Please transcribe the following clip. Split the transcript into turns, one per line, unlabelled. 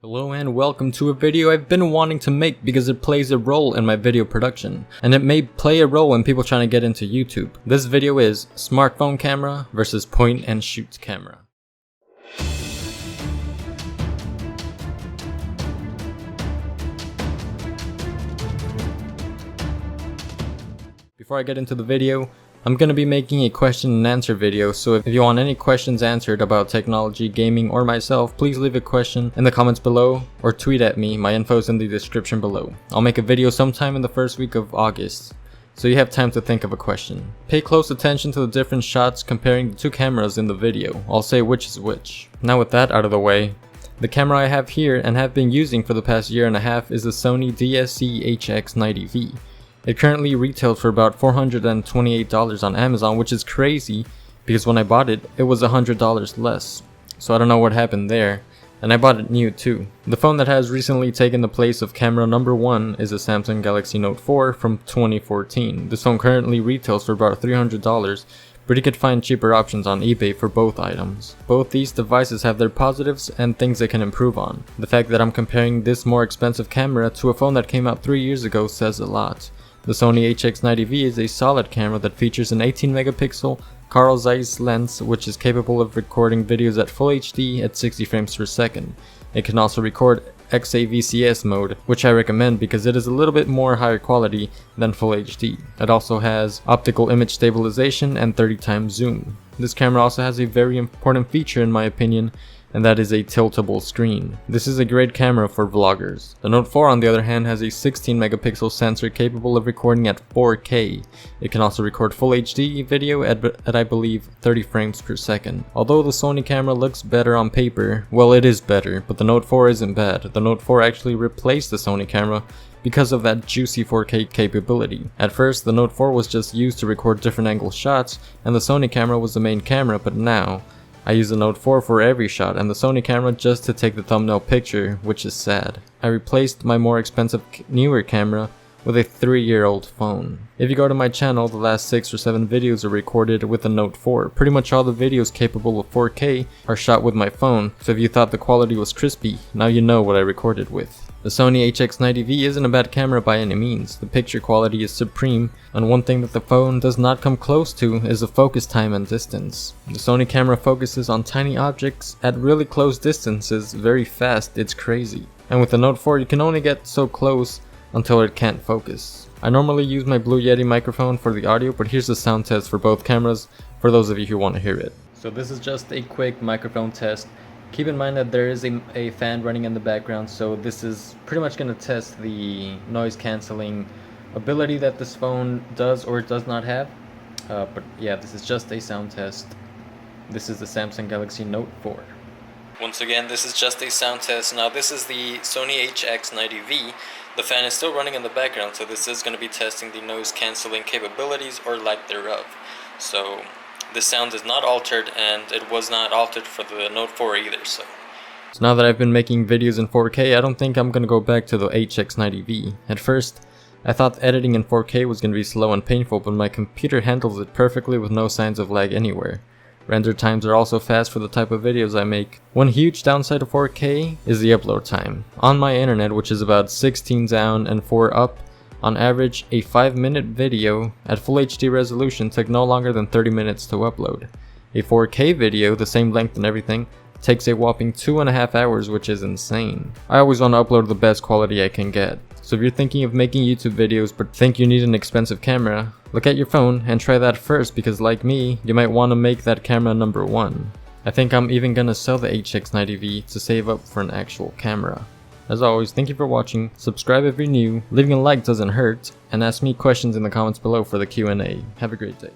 Hello and welcome to a video I've been wanting to make because it plays a role in my video production, and it may play a role in people trying to get into YouTube. This video is smartphone camera versus point and shoot camera. Before I get into the video, I'm going to be making a question and answer video, so if you want any questions answered about technology, gaming, or myself, please leave a question in the comments below or tweet at me. My info is in the description below. I'll make a video sometime in the first week of August, so you have time to think of a question. Pay close attention to the different shots comparing the two cameras in the video. I'll say which is which. Now with that out of the way, the camera I have here and have been using for the past year and a half is the Sony DSC HX90v. It currently retailed for about $428 on Amazon, which is crazy because when I bought it, it was $100 less. So I don't know what happened there, and I bought it new too. The phone that has recently taken the place of camera number 1 is a Samsung Galaxy Note 4 from 2014. This phone currently retails for about $300, but you could find cheaper options on eBay for both items. Both these devices have their positives and things they can improve on. The fact that I'm comparing this more expensive camera to a phone that came out 3 years ago says a lot. The Sony HX90v is a solid camera that features an 18 megapixel Carl Zeiss lens, which is capable of recording videos at Full HD at 60 frames per second. It can also record XAVCS mode, which I recommend because it is a little bit more higher quality than Full HD. It also has optical image stabilization and 30x zoom. This camera also has a very important feature in my opinion, and that is a tiltable screen. This is a great camera for vloggers. The Note 4 on the other hand has a 16 megapixel sensor capable of recording at 4K. It can also record Full HD video at I believe 30 frames per second. Although the Sony camera looks better on paper, well, it is better, but the Note 4 isn't bad. The Note 4 actually replaced the Sony camera because of that juicy 4K capability. At first, the Note 4 was just used to record different angle shots, and the Sony camera was the main camera, but now I use the Note 4 for every shot and the Sony camera just to take the thumbnail picture, which is sad. I replaced my more expensive newer camera with a 3-year-old phone. If you go to my channel, the last 6 or 7 videos are recorded with the Note 4. Pretty much all the videos capable of 4K are shot with my phone, so if you thought the quality was crispy, now you know what I recorded with. The Sony HX90v isn't a bad camera by any means. The picture quality is supreme, and one thing that the phone does not come close to is the focus time and distance. The Sony camera focuses on tiny objects at really close distances very fast, it's crazy. And with the Note 4 you can only get so close until it can't focus. I normally use my Blue Yeti microphone for the audio, but here's the sound test for both cameras for those of you who want to hear it. So this is just a quick microphone test. Keep in mind that there is a fan running in the background, so this is pretty much going to test the noise cancelling ability that this phone does or does not have. But yeah, this is just a sound test. This is the Samsung Galaxy Note 4. Once again, this is just a sound test. Now this is the Sony HX90v. The fan is still running in the background, so this is going to be testing the noise cancelling capabilities or lack thereof. So the sound is not altered, and it was not altered for the Note 4 either. So now that I've been making videos in 4K, I don't think I'm going to go back to the HX90v. At first, I thought editing in 4K was going to be slow and painful, but my computer handles it perfectly with no signs of lag anywhere. Render times are also fast for the type of videos I make. One huge downside of 4K is the upload time. On my internet, which is about 16 down and 4 up, on average, a 5-minute video at Full HD resolution took no longer than 30 minutes to upload. A 4K video, the same length and everything, takes a whopping 2.5 hours, which is insane. I always want to upload the best quality I can get. So if you're thinking of making YouTube videos but think you need an expensive camera, look at your phone and try that first, because like me, you might want to make that camera number 1. I think I'm even gonna sell the HX90v to save up for an actual camera. As always, thank you for watching, subscribe if you're new, leaving a like doesn't hurt, and ask me questions in the comments below for the Q&A. Have a great day.